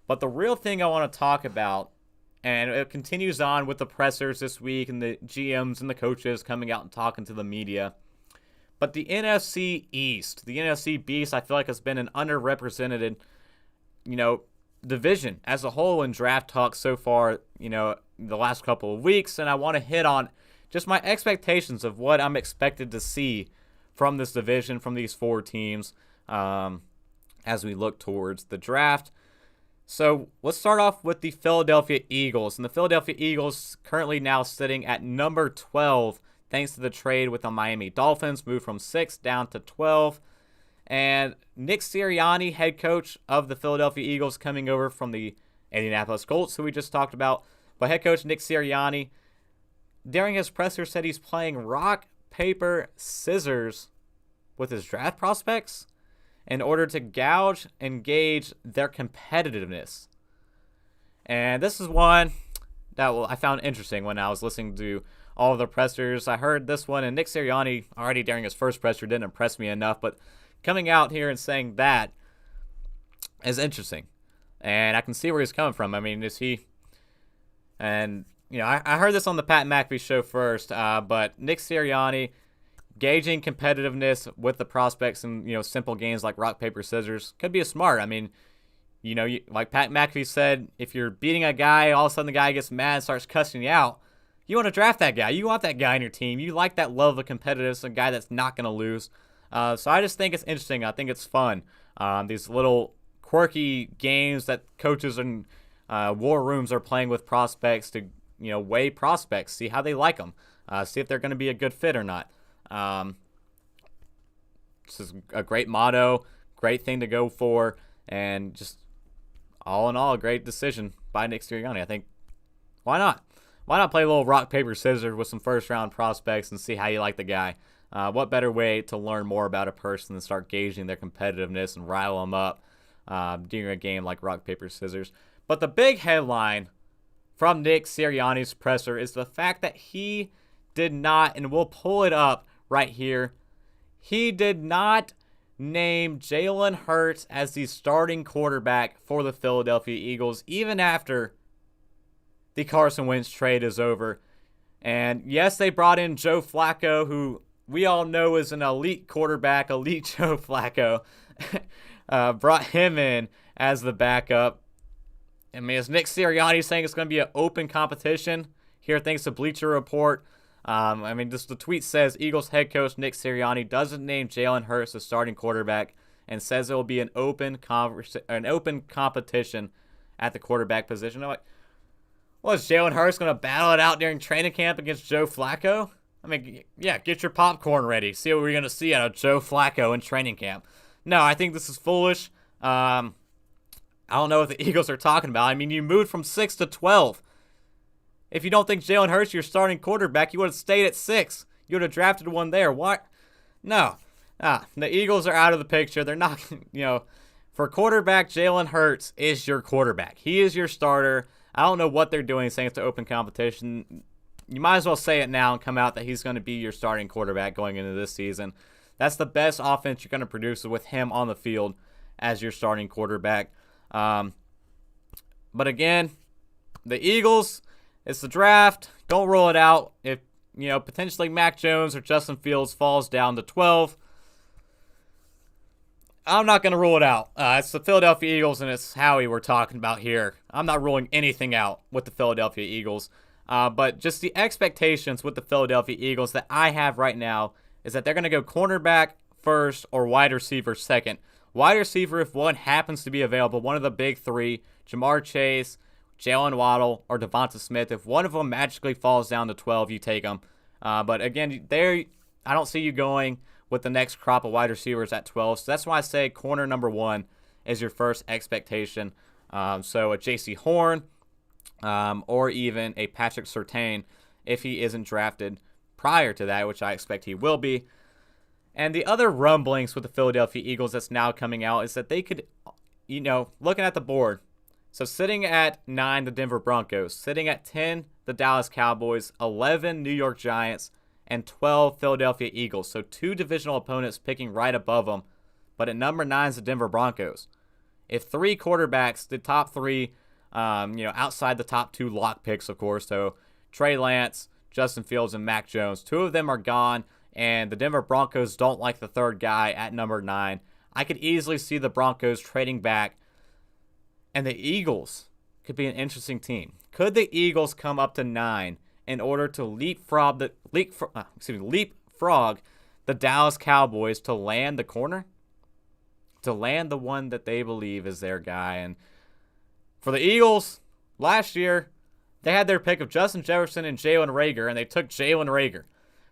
But the real thing I want to talk about, and it continues on with the pressers this week and the GMs and the coaches coming out and talking to the media, but the NFC East, the NFC Beast, I feel like has been an underrepresented, division as a whole in draft talk so far, the last couple of weeks. And I want to hit on just my expectations of what I'm expected to see from this division, from these four teams, as we look towards the draft. So let's start off with the Philadelphia Eagles. And the Philadelphia Eagles currently now sitting at number 12, thanks to the trade with the Miami Dolphins, moved from 6 down to 12. And Nick Sirianni, head coach of the Philadelphia Eagles, coming over from the Indianapolis Colts, who we just talked about. But head coach Nick Sirianni, during his presser, said he's playing rock, paper, scissors with his draft prospects in order to gauge and gauge their competitiveness. And this is one that I found interesting when I was listening to all of the pressers. I heard this one, and Nick Sirianni, already during his first presser, didn't impress me enough, but coming out here and saying that is interesting. And I can see where he's coming from. I mean, is he... And, I heard this on the Pat McAfee show first, but Nick Sirianni gauging competitiveness with the prospects in, simple games like rock, paper, scissors could be a smart. I mean, like Pat McAfee said, if you're beating a guy, all of a sudden the guy gets mad and starts cussing you out, you want to draft that guy. You want that guy on your team. You like that level of competitiveness, a guy that's not going to lose. So I just think it's interesting. I think it's fun. These little quirky games that coaches and war rooms are playing with prospects to, weigh prospects, see how they like them, see if they're going to be a good fit or not. This is a great motto, great thing to go for, and just all in all, a great decision by Nick Sirianni. I think, why not? Why not play a little rock, paper, scissors with some first-round prospects and see how you like the guy? What better way to learn more about a person than start gauging their competitiveness and rile them up during a game like rock, paper, scissors? But the big headline from Nick Sirianni's presser is the fact that he did not, and we'll pull it up right here, he did not name Jalen Hurts as the starting quarterback for the Philadelphia Eagles, even after the Carson Wentz trade is over. And yes, they brought in Joe Flacco, who we all know is an elite quarterback, elite Joe Flacco. Brought him in as the backup. I mean, is Nick Sirianni saying it's going to be an open competition here, thanks to Bleacher Report? Just the tweet says, Eagles head coach Nick Sirianni doesn't name Jalen Hurts the starting quarterback and says it will be an open competition at the quarterback position. I'm like, well, is Jalen Hurts going to battle it out during training camp against Joe Flacco? I mean, yeah, get your popcorn ready. See what we're going to see out of Joe Flacco in training camp. No, I think this is foolish. I don't know what the Eagles are talking about. I mean, you moved from 6 to 12. If you don't think Jalen Hurts is your starting quarterback, you would have stayed at 6. You would have drafted one there. What? No. The Eagles are out of the picture. They're not, for quarterback, Jalen Hurts is your quarterback. He is your starter. I don't know what they're doing saying it's an open competition. You might as well say it now and come out that he's going to be your starting quarterback going into this season. That's the best offense you're going to produce with him on the field as your starting quarterback. But again, the Eagles, it's the draft. Don't rule it out. If, potentially Mac Jones or Justin Fields falls down to 12, I'm not going to rule it out. It's the Philadelphia Eagles, and it's Howie we're talking about here. I'm not ruling anything out with the Philadelphia Eagles. But just the expectations with the Philadelphia Eagles that I have right now is that they're going to go cornerback first or wide receiver second. Wide receiver, if one happens to be available, one of the big three, Jamar Chase, Jalen Waddle, or Devonta Smith, if one of them magically falls down to 12, you take them. But again, I don't see you going with the next crop of wide receivers at 12. So that's why I say corner number one is your first expectation. So a J.C. Horn or even a Patrick Surtain if he isn't drafted prior to that, which I expect he will be. And the other rumblings with the Philadelphia Eagles that's now coming out is that they could, looking at the board, so sitting at 9, the Denver Broncos, sitting at 10, the Dallas Cowboys, 11, New York Giants, and 12 Philadelphia Eagles. So 2 divisional opponents picking right above them. But at number 9 is the Denver Broncos. If 3 quarterbacks, the top 3, outside the top 2 lock picks, of course, so Trey Lance, Justin Fields, and Mac Jones, 2 of them are gone, and the Denver Broncos don't like the third guy at number 9. I could easily see the Broncos trading back, and the Eagles could be an interesting team. Could the Eagles come up to 9 in order to leapfrog the Dallas Cowboys to land the corner? To land the one that they believe is their guy. And for the Eagles, last year, they had their pick of Justin Jefferson and Jalen Reagor, and they took Jalen Reagor.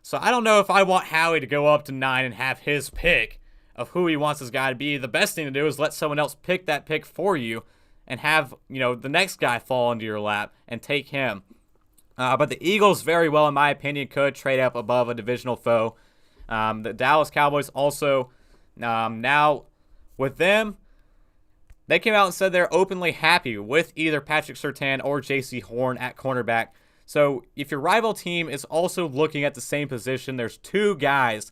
So I don't know if I want Howie to go up to 9 and have his pick of who he wants this guy to be. The best thing to do is let someone else pick that pick for you and have, the next guy fall into your lap and take him. But the Eagles very well, in my opinion, could trade up above a divisional foe. The Dallas Cowboys also, now with them, they came out and said they're openly happy with either Patrick Surtain or J.C. Horn at cornerback. So if your rival team is also looking at the same position, there's 2 guys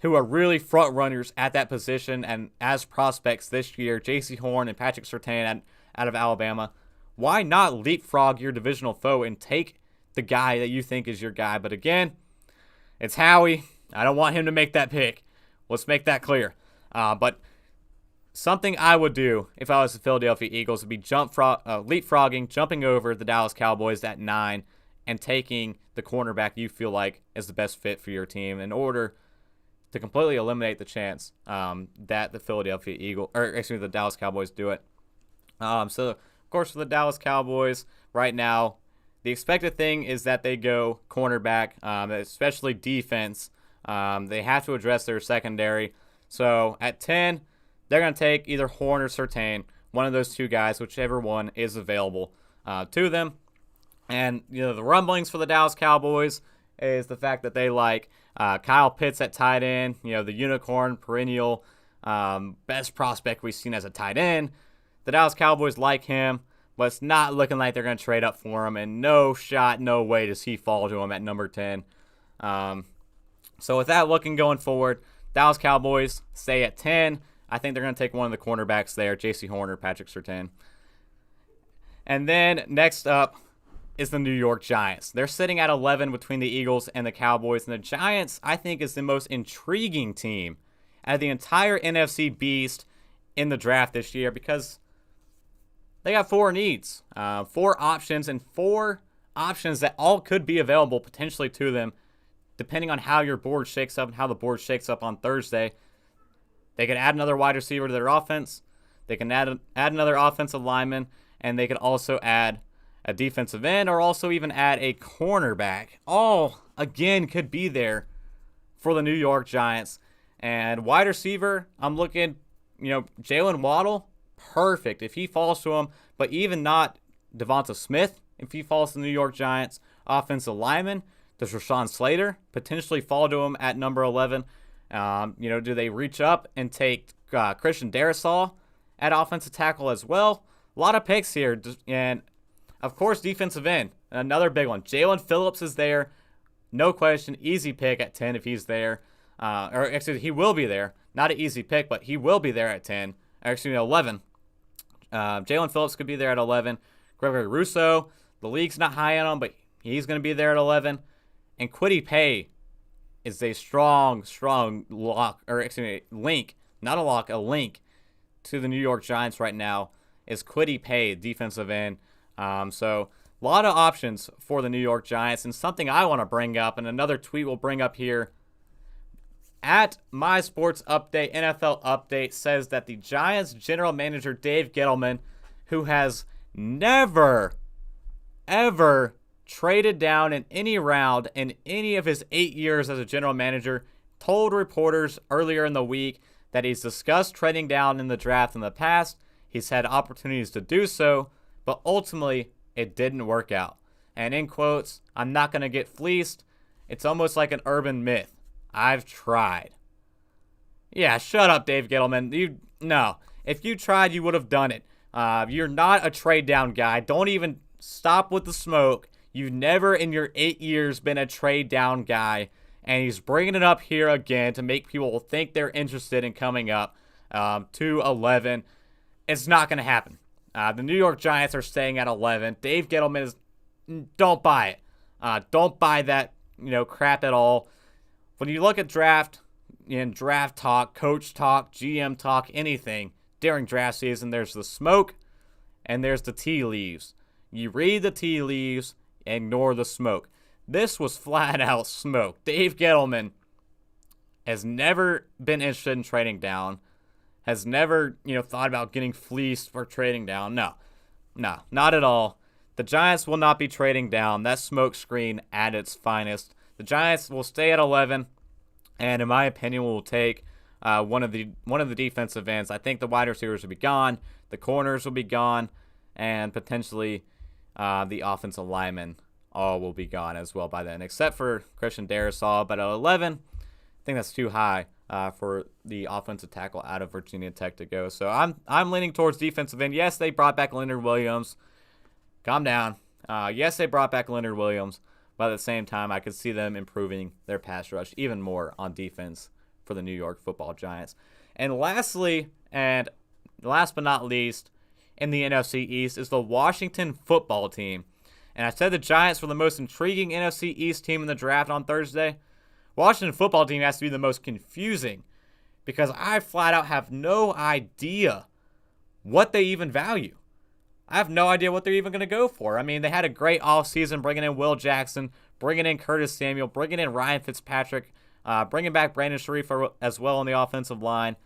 who are really front runners at that position and as prospects this year, J.C. Horn and Patrick Surtain out of Alabama. Why not leapfrog your divisional foe and take the guy that you think is your guy? But again, it's Howie. I don't want him to make that pick. Let's make that clear. But something I would do if I was the Philadelphia Eagles would be leapfrogging, jumping over the Dallas Cowboys at 9 and taking the cornerback you feel like is the best fit for your team in order to completely eliminate the chance that the Dallas Cowboys do it. So, of course, for the Dallas Cowboys right now, the expected thing is that they go cornerback, especially defense. They have to address their secondary. So at 10, they're going to take either Horn or Surtain, one of those 2 guys, whichever one is available to them. And, the rumblings for the Dallas Cowboys is the fact that they like Kyle Pitts at tight end, the unicorn, perennial, best prospect we've seen as a tight end. The Dallas Cowboys like him, but it's not looking like they're going to trade up for him, and no shot, no way does he fall to him at number 10. So with that looking going forward, Dallas Cowboys stay at 10. I think they're going to take one of the cornerbacks there, J.C. Horn or Patrick Surtain. And then next up is the New York Giants. They're sitting at 11 between the Eagles and the Cowboys, and the Giants, I think, is the most intriguing team out of the entire NFC beast in the draft this year because they got 4 needs, 4 options, and 4 options that all could be available potentially to them depending on how your board shakes up and how the board shakes up on Thursday. They could add another wide receiver to their offense. They can add another offensive lineman, and they could also add a defensive end or also even add a cornerback. All, again, could be there for the New York Giants. And wide receiver, I'm looking, Jalen Waddle, perfect if he falls to him, but even not Devonta Smith if he falls to the New York Giants. Offensive lineman, does Rashawn Slater potentially fall to him at number 11? Do they reach up and take Christian Darrisaw at offensive tackle as well? A lot of picks here. And, of course, defensive end, another big one. Jalen Phillips is there. No question, easy pick at 10 if he's there. Or actually, he will be there. Not an easy pick, but he will be there at 10. Actually, 11. Jalen Phillips could be there at 11. Gregory Rousseau, the league's not high on him, but he's going to be there at 11. And Kwity Paye is a strong link not a lock, a link to the New York Giants right now is Kwity Paye, defensive end. So a lot of options for the New York Giants, and something I want to bring up, and another tweet we'll bring up here. At My Sports Update, NFL Update, says that the Giants general manager Dave Gettleman, who has never, ever traded down in any round in any of his 8 years as a general manager, told reporters earlier in the week that he's discussed trading down in the draft in the past. He's had opportunities to do so, but ultimately it didn't work out. And in quotes, "I'm not going to get fleeced. It's almost like an urban myth. I've tried." Yeah, shut up, Dave Gettleman. No. If you tried, you would have done it. You're not a trade down guy. Don't even stop with the smoke. You've never in your 8 years been a trade down guy. And he's bringing it up here again to make people think they're interested in coming up to 11. It's not going to happen. The New York Giants are staying at 11. Dave Gettleman is, don't buy it. Don't buy that, crap at all. When you look at draft talk, coach talk, GM talk, anything during draft season, there's the smoke and there's the tea leaves. You read the tea leaves, ignore the smoke. This was flat out smoke. Dave Gettleman has never been interested in trading down, has never, thought about getting fleeced for trading down. No, not at all. The Giants will not be trading down. That smoke screen at its finest. The Giants will stay at 11, and in my opinion, will take one of the defensive ends. I think the wide receivers will be gone, the corners will be gone, and potentially the offensive linemen all will be gone as well by then, except for Christian Darrisaw. But at 11, I think that's too high for the offensive tackle out of Virginia Tech to go. So I'm leaning towards defensive end. Yes, they brought back Leonard Williams. Calm down. Yes, they brought back Leonard Williams, but at the same time, I could see them improving their pass rush even more on defense for the New York Football Giants. And lastly, and last but not least, in the NFC East is the Washington Football Team. And I said the Giants were the most intriguing NFC East team in the draft on Thursday. Washington Football Team has to be the most confusing because I flat out have no idea what they even value. I have no idea what they're even going to go for. I mean, they had a great offseason bringing in Will Jackson, bringing in Curtis Samuel, bringing in Ryan Fitzpatrick, bringing back Brandon Sharif as well on the offensive line.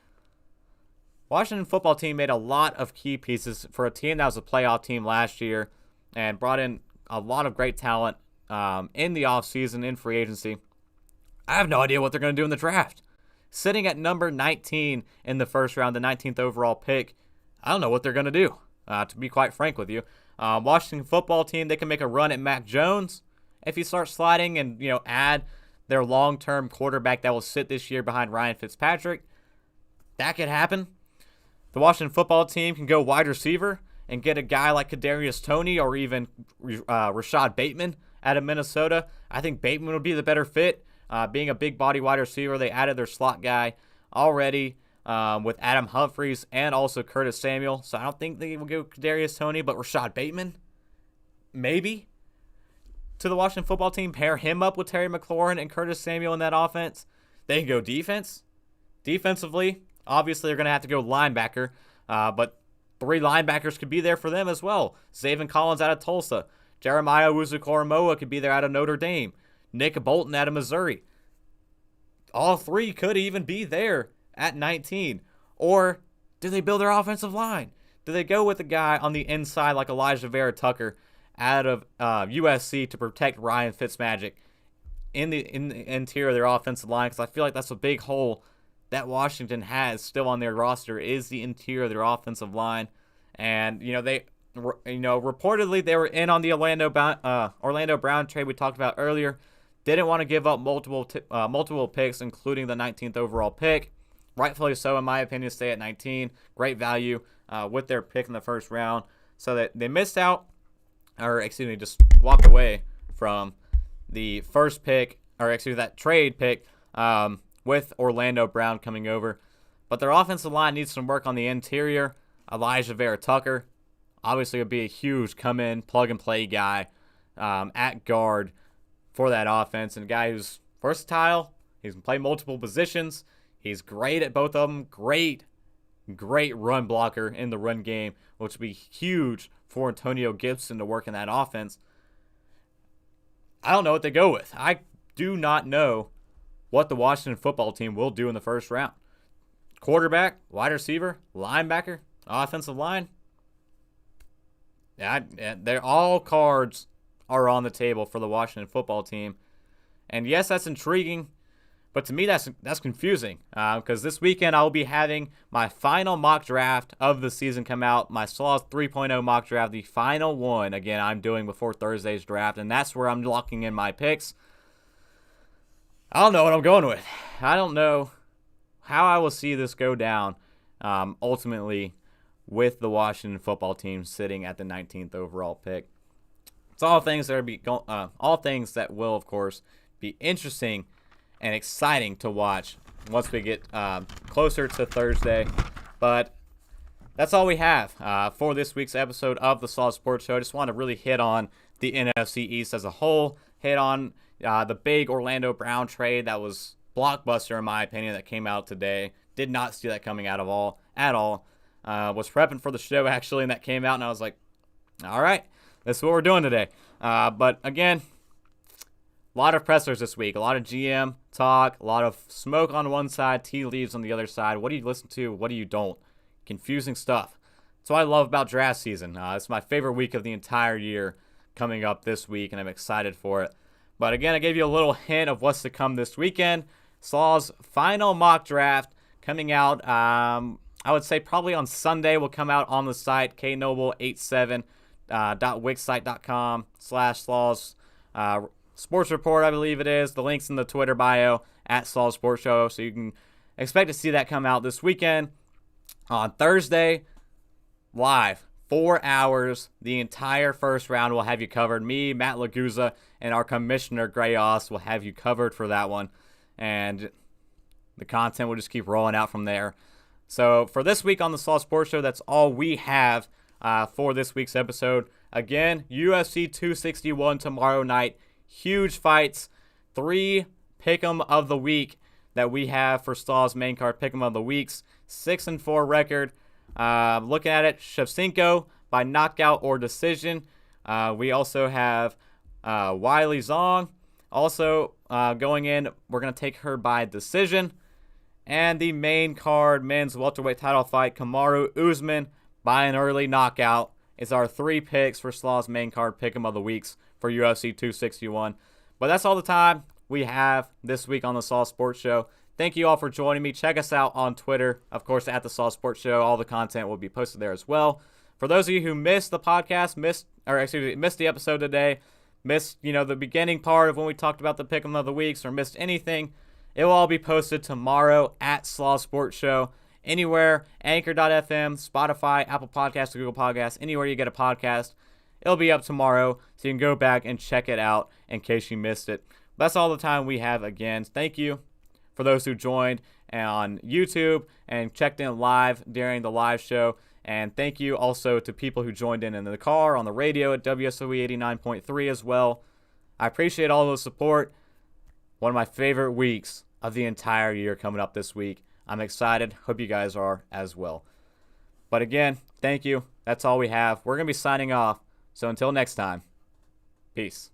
Washington Football Team made a lot of key pieces for a team that was a playoff team last year and brought in a lot of great talent in the offseason, in free agency. I have no idea what they're going to do in the draft. Sitting at number 19 in the first round, the 19th overall pick, I don't know what they're going to do, to be quite frank with you. Washington Football Team, they can make a run at Mac Jones if you start sliding and, add their long-term quarterback that will sit this year behind Ryan Fitzpatrick. That could happen. The Washington Football Team can go wide receiver and get a guy like Kadarius Toney or even Rashad Bateman out of Minnesota. I think Bateman would be the better fit. Being a big body wide receiver, they added their slot guy already with Adam Humphries and also Curtis Samuel. So I don't think they will go Kadarius Toney, but Rashad Bateman, maybe, to the Washington Football Team. Pair him up with Terry McLaurin and Curtis Samuel in that offense. They can go defense. Defensively, obviously they're going to have to go linebacker, but 3 linebackers could be there for them as well. Zaven Collins out of Tulsa. Jeremiah Owusu-Koramoah could be there out of Notre Dame. Nick Bolton out of Missouri. All 3 could even be there at 19. Or do they build their offensive line? Do they go with a guy on the inside like Elijah Vera Tucker out of USC to protect Ryan Fitzmagic in the interior of their offensive line? Because I feel like that's a big hole that Washington has still on their roster, is the interior of their offensive line. And, reportedly they were in on the Orlando Brown trade we talked about earlier. Didn't want to give up multiple picks, including the 19th overall pick. Rightfully so, in my opinion, stay at 19. Great value with their pick in the first round. So that they missed out, just walked away from the first pick, that trade pick with Orlando Brown coming over. But their offensive line needs some work on the interior. Elijah Vera Tucker obviously would be a huge come-in, plug-and-play guy at guard for that offense, and a guy who's versatile. He can play multiple positions. He's great at both of them. Great run blocker in the run game, which would be huge for Antonio Gibson to work in that offense. I don't know what to go with. I do not know what the Washington football team will do in the first round. Quarterback, wide receiver, linebacker, offensive line. They're all cards are on the table for the Washington football team. And yes, that's intriguing. But to me, that's confusing because this weekend I will be having my final mock draft of the season come out, my Slaws 3.0 mock draft, the final one. Again, I'm doing before Thursday's draft, and that's where I'm locking in my picks. I don't know what I'm going with. I don't know how I will see this go down ultimately with the Washington football team sitting at the 19th overall pick. It's all things that will, of course, be interesting and exciting to watch once we get closer to Thursday. But that's all we have for this week's episode of the Slaw Sports Show. I just want to really hit on the NFC East as a whole, hit on the big Orlando Brown trade that was blockbuster in my opinion that came out today. Did not see that coming out at all. Was prepping for the show actually, and that came out, and I was like, all right, that's what we're doing today. But again, a lot of pressers this week, a lot of GM talk, a lot of smoke on one side, tea leaves on the other side. What do you listen to? What do you don't? Confusing stuff. That's what I love about draft season. It's my favorite week of the entire year coming up this week, and I'm excited for it. But again, I gave you a little hint of what's to come this weekend. Slaw's final mock draft coming out, I would say probably on Sunday will come out on the site, knoble87.wixsite.com/Slaws. Sports Report, I believe it is. The link's in the Twitter bio at Slaw Sports Show. So you can expect to see that come out this weekend. On Thursday, live, 4 hours. The entire first round will have you covered. Me, Matt Laguza, and our commissioner, Gray Oss, will have you covered for that one. And the content will just keep rolling out from there. So for this week on the Slaw Sports Show, that's all we have for this week's episode. Again, UFC 261 tomorrow night. Huge fights, 3 pick'em of the week that we have for Slaw's main card pick'em of the weeks. 6-4 record. Looking at it, Shevchenko by knockout or decision. We also have Wiley Zong. Also going in, we're going to take her by decision. And the main card, men's welterweight title fight, Kamaru Uzman by an early knockout, is our 3 picks for Slaw's main card pick'em of the weeks for UFC 261. But that's all the time we have this week on the Slaw Sports Show. Thank you all for joining me. Check us out on Twitter, of course, at the Slaw Sports Show. All the content will be posted there as well. For those of you who missed the podcast, missed the episode today, missed the beginning part of when we talked about the pick'em of the weeks, or missed anything, it will all be posted tomorrow at Slaw Sports Show. Anywhere, Anchor.fm, Spotify, Apple Podcasts, Google Podcasts, anywhere you get a podcast. It'll be up tomorrow, so you can go back and check it out in case you missed it. That's all the time we have again. Thank you for those who joined on YouTube and checked in live during the live show. And thank you also to people who joined in the car, on the radio at WSOE 89.3 as well. I appreciate all the support. One of my favorite weeks of the entire year coming up this week. I'm excited. Hope you guys are as well. But again, thank you. That's all we have. We're going to be signing off. So until next time, peace.